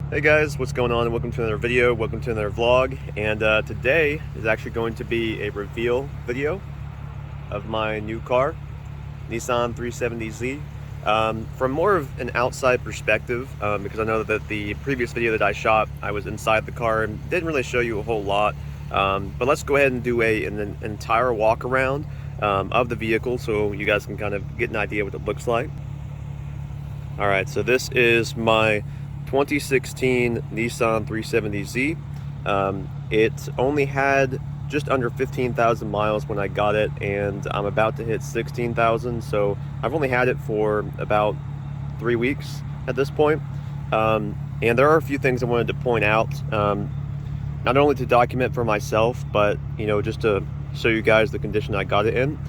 Hey guys, what's going on? Welcome to another video, welcome to another vlog, and today is actually going to be a reveal video of my new car, Nissan 370z. From more of an outside perspective, because I know that the previous video that I shot, I was inside the car and didn't really show you a whole lot, but let's go ahead and do an entire walk around of the vehicle so you guys can kind of get an idea what it looks like. Alright, so this is my 2016 Nissan 370z. It only had just under 15,000 miles when I got it, and I'm about to hit 16,000, so I've only had it for about 3 weeks at this point. And there are a few things I wanted to point out, not only to document for myself, but just to show you guys the condition I got it in.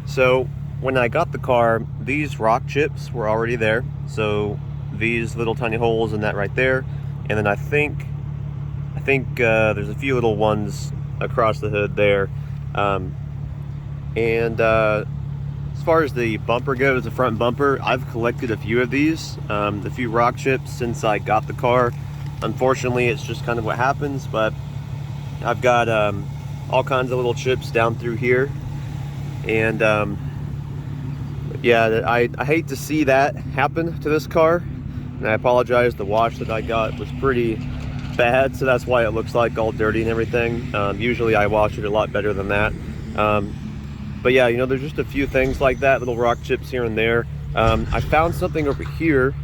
So when I got the car, these rock chips were already there, so these little tiny holes in that right there, and then I think there's a few little ones across the hood there, and as far as the bumper goes, the front bumper, I've collected a few of these, a few rock chips since I got the car. Unfortunately, it's just kind of what happens, but I've got all kinds of little chips down through here, and yeah, I hate to see that happen to this car. And I apologize, the wash that I got was pretty bad, so that's why it looks like all dirty and everything. Usually I wash it a lot better than that. But yeah, there's just a few things like that, little rock chips here and there. I found something over here.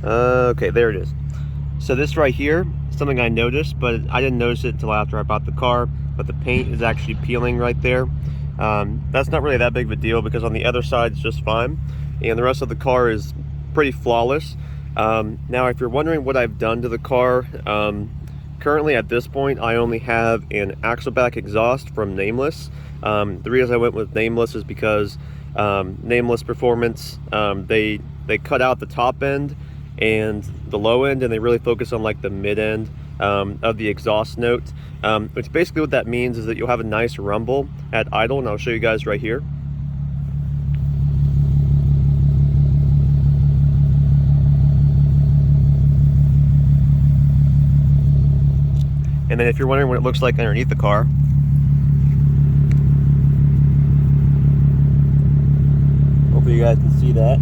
Okay, there it is. So this right here, something I noticed, but I didn't notice it until after I bought the car, but the paint is actually peeling right there. That's not really that big of a deal because on the other side it's just fine, and the rest of the car is pretty flawless. Now if you're wondering what I've done to the car, currently at this point I only have an axle back exhaust from Nameless. The reason I went with Nameless is because Nameless Performance, they cut out the top end and the low end, and they really focus on like the mid end of the exhaust note, which basically what that means is that you'll have a nice rumble at idle, and I'll show you guys right here. And then if you're wondering what it looks like underneath the car, hopefully you guys can see that.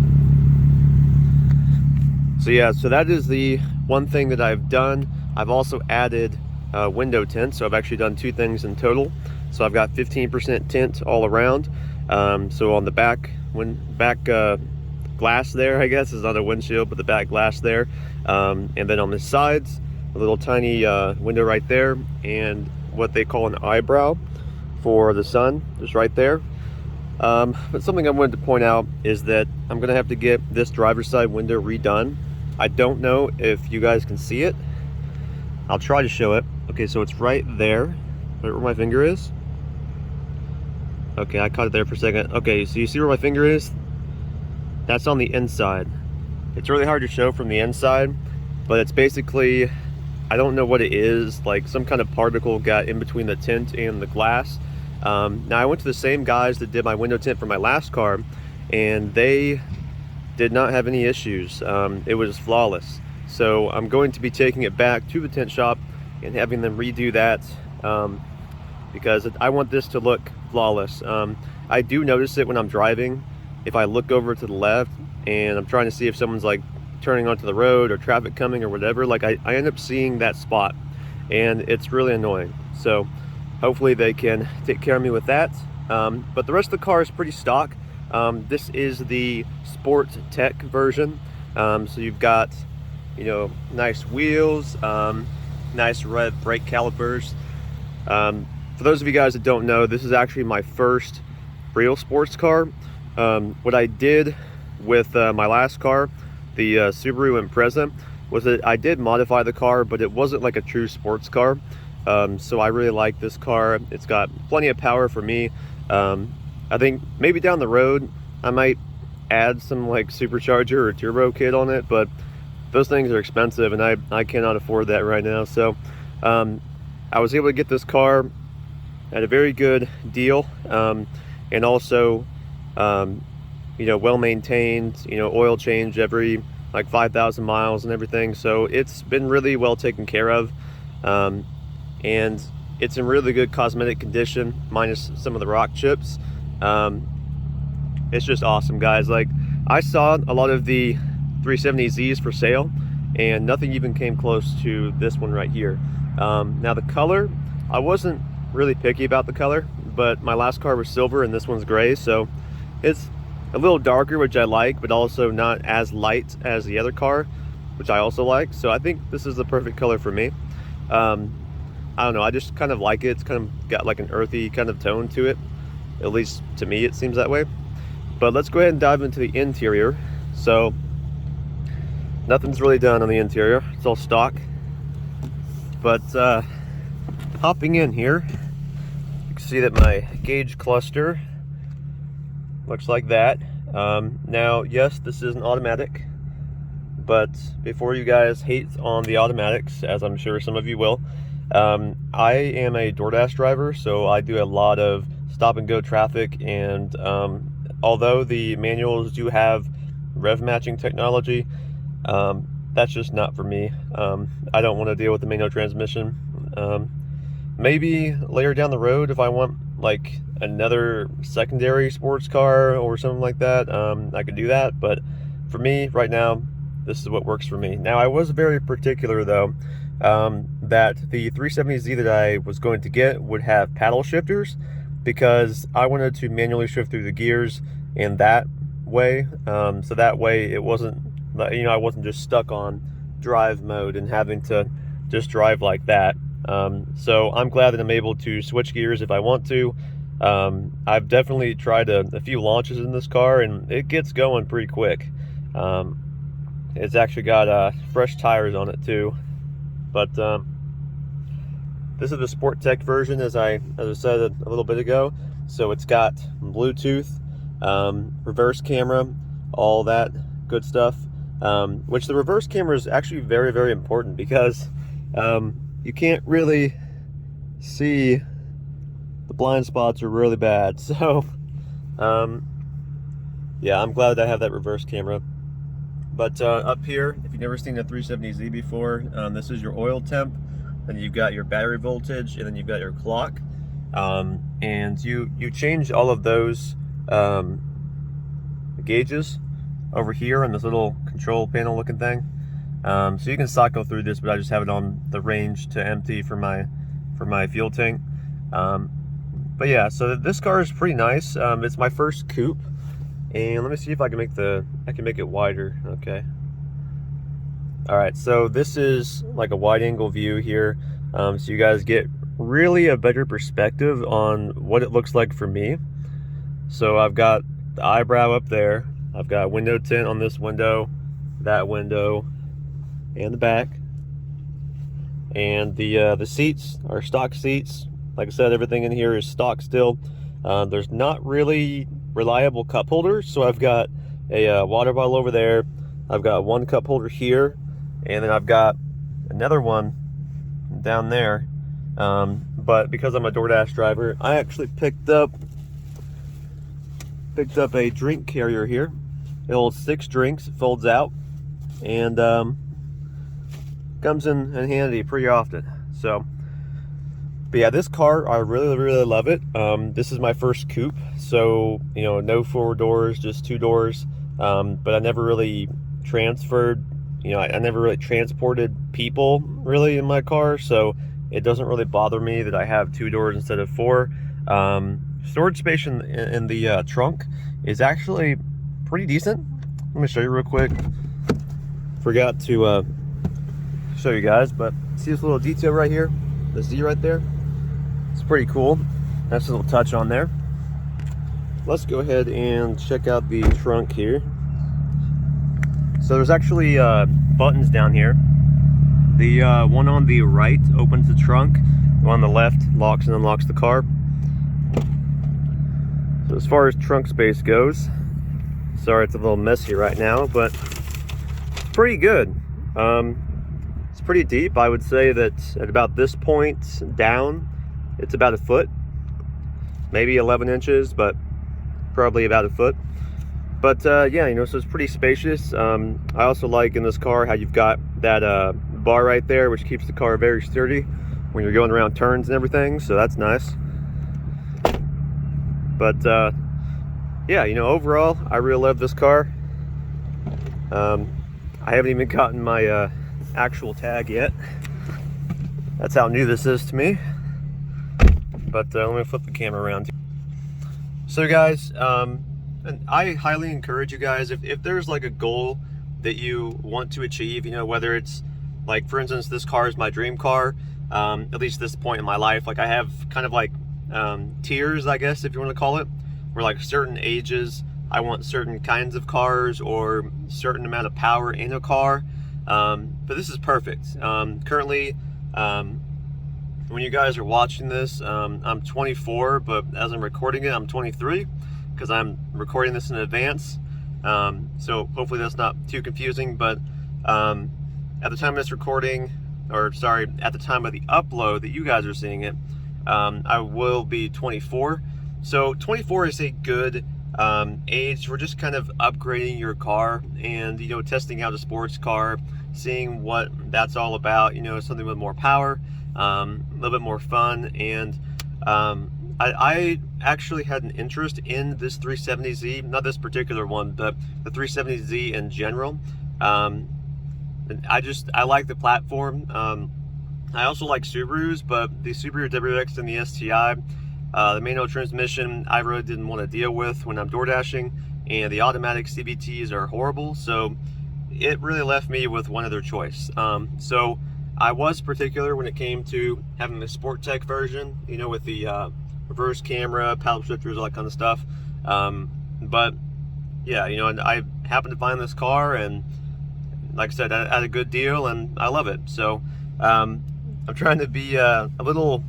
So yeah, so that is the one thing that I've done. I've also added window tint, so I've actually done two things in total. So I've got 15% tint all around. So on the back glass there, I guess, is not a windshield, but the back glass there. And then on the sides, a little tiny window right there, and what they call an eyebrow for the sun, just right there. But something I wanted to point out is that I'm gonna have to get this driver's side window redone. I don't know if you guys can see it. I'll try to show it. Okay, so it's right there, right where my finger is. Okay, I caught it there for a second. Okay, so you see where my finger is? That's on the inside. It's really hard to show from the inside, but it's basically, I don't know what it is, like some kind of particle got in between the tint and the glass. Now I went to the same guys that did my window tint for my last car, and they did not have any issues. It was flawless. So I'm going to be taking it back to the tint shop and having them redo that, because I want this to look flawless. I do notice it when I'm driving. If I look over to the left and I'm trying to see if someone's like turning onto the road or traffic coming or whatever, like I end up seeing that spot, and it's really annoying. So hopefully they can take care of me with that. But the rest of the car is pretty stock. This is the Sport Tech version. So you've got, nice wheels, nice red brake calipers. For those of you guys that don't know, this is actually my first real sports car. What I did with my last car, the Subaru Impreza, was that I did modify the car, but it wasn't like a true sports car. So I really like this car. It's got plenty of power for me. I think maybe down the road I might add some like supercharger or turbo kit on it, but those things are expensive and I cannot afford that right now. So I was able to get this car at a very good deal, and also well maintained, oil change every like 5,000 miles and everything, so it's been really well taken care of, and it's in really good cosmetic condition minus some of the rock chips. It's just awesome, guys. Like, I saw a lot of the 370z's for sale, and nothing even came close to this one right here. Now the color, I wasn't really picky about the color, but my last car was silver and this one's gray, so it's a little darker, which I like, but also not as light as the other car, which I also like. So I think this is the perfect color for me. I don't know, I just kind of like it. It's kind of got like an earthy kind of tone to it, at least to me it seems that way. But let's go ahead and dive into the interior. So nothing's really done on the interior, it's all stock. But hopping in here, you can see that my gauge cluster looks like that. Now, yes, this is an automatic, but before you guys hate on the automatics, as I'm sure some of you will, I am a DoorDash driver, so I do a lot of stop and go traffic, and although the manuals do have rev matching technology, that's just not for me. I don't want to deal with the manual transmission. Maybe later down the road, if I want like another secondary sports car or something like that, I could do that, but for me right now, this is what works for me. Now, I was very particular though, that the 370z that I was going to get would have paddle shifters, because I wanted to manually shift through the gears in that way, so that way it wasn't, you know, I wasn't just stuck on drive mode and having to just drive like that. So I'm glad that I'm able to switch gears if I want to. I've definitely tried a few launches in this car, and it gets going pretty quick. It's actually got fresh tires on it too. But this is the Sport Tech version, as I said a little bit ago. So it's got Bluetooth, reverse camera, all that good stuff. Which the reverse camera is actually very, very important, because you can't really see, the blind spots are really bad. So yeah, I'm glad that I have that reverse camera. But up here, if you've never seen a 370z before, this is your oil temp, then you've got your battery voltage, and then you've got your clock, and you change all of those gauges over here on this little control panel looking thing. So you can cycle through this, but I just have it on the range to empty for my fuel tank. But yeah, so this car is pretty nice. It's my first coupe, and let me see if I can make it wider. Okay. All right, so this is like a wide angle view here, so you guys get really a better perspective on what it looks like for me. So I've got the eyebrow up there, I've got window tint on this window, that window, and the back. And the seats are stock seats. Like I said, everything in here is stock still. There's not really reliable cup holders, so I've got a water bottle over there, I've got one cup holder here, and then I've got another one down there. But because I'm a DoorDash driver, I actually picked up a drink carrier here. It holds 6 drinks, it folds out, and comes in handy pretty often. So, but yeah, this car, I really, really love it. This is my first coupe, so, you know, no 4 doors, just 2 doors. But I never really transferred, you know, I never really transported people really in my car, so it doesn't really bother me that I have 2 doors instead of 4. Storage space in the trunk is actually pretty decent. Let me show you real quick. Forgot to show you guys, but see this little detail right here, the Z right there? It's pretty cool. That's a little touch on there. Let's go ahead and check out the trunk here. So there's actually buttons down here. The one on the right opens the trunk. The one on the left locks and unlocks the car. So as far as trunk space goes, sorry it's a little messy right now, but it's pretty good. It's pretty deep. I would say that at about this point down, it's about 1 foot, maybe 11 inches, but probably about 1 foot. But yeah, you know, so it's pretty spacious. I also like in this car how you've got that bar right there, which keeps the car very sturdy when you're going around turns and everything, so that's nice. But yeah, you know, overall, I really love this car. I haven't even gotten my actual tag yet. That's how new this is to me. But let me flip the camera around. So guys, and I highly encourage you guys, if there's like a goal that you want to achieve, you know, whether it's like, for instance, this car is my dream car, at least this point in my life. Like I have kind of like tiers, I guess, if you want to call it, where like certain ages I want certain kinds of cars or certain amount of power in a car. But this is perfect. Currently, when you guys are watching this, I'm 24, but as I'm recording it, I'm 23 because I'm recording this in advance. So hopefully that's not too confusing, but at the time of this recording, or sorry, at the time of the upload that you guys are seeing it, I will be 24. So 24 is a good age for just kind of upgrading your car and, you know, testing out a sports car, seeing what that's all about, you know, something with more power, a little bit more fun. And I actually had an interest in this 370Z, not this particular one, but the 370Z in general. And I like the platform. I also like Subarus, but the Subaru WRX and the STI, the manual transmission, I really didn't want to deal with when I'm door dashing, and the automatic CVTs are horrible, so it really left me with one other choice. So I was particular when it came to having the Sport Tech version, you know, with the reverse camera, paddle shifters, all that kind of stuff. But yeah, you know, and I happened to find this car, and like I said, I had a good deal, and I love it. So I'm trying to be a little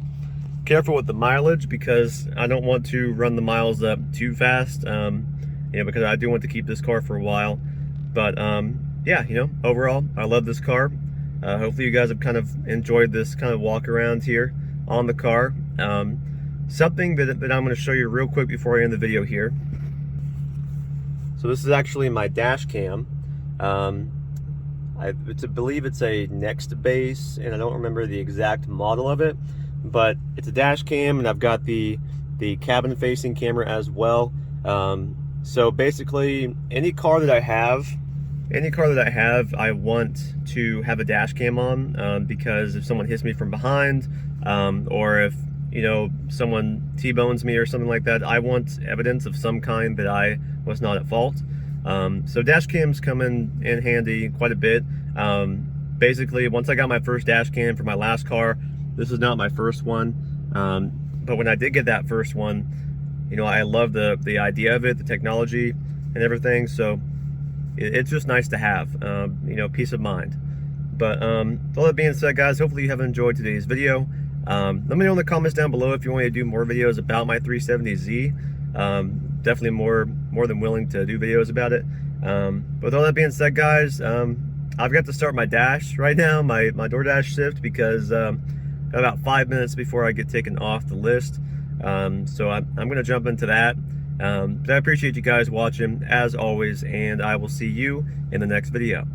careful with the mileage because I don't want to run the miles up too fast, you know, because I do want to keep this car for a while. But yeah, you know, overall, I love this car. Hopefully you guys have kind of enjoyed this kind of walk around here on the car. Something that I'm going to show you real quick before I end the video here. So this is actually my dash cam. I believe it's a Next Base, and I don't remember the exact model of it, but it's a dash cam, and I've got the cabin facing camera as well. So basically any car that I have, I want to have a dash cam on, because if someone hits me from behind, or if, you know, someone T-bones me or something like that, I want evidence of some kind that I was not at fault. So dash cams come in handy quite a bit. Basically, once I got my first dash cam for my last car, this is not my first one, but when I did get that first one, you know, I love the idea of it, the technology and everything. So it's just nice to have, you know, peace of mind. But with all that being said, guys, hopefully you have enjoyed today's video. Let me know in the comments down below if you want me to do more videos about my 370Z. Definitely more than willing to do videos about it. But with all that being said, guys, I've got to start my dash right now, my DoorDash shift, because about 5 minutes before I get taken off the list. So I'm going to jump into that. But I appreciate you guys watching as always, and I will see you in the next video.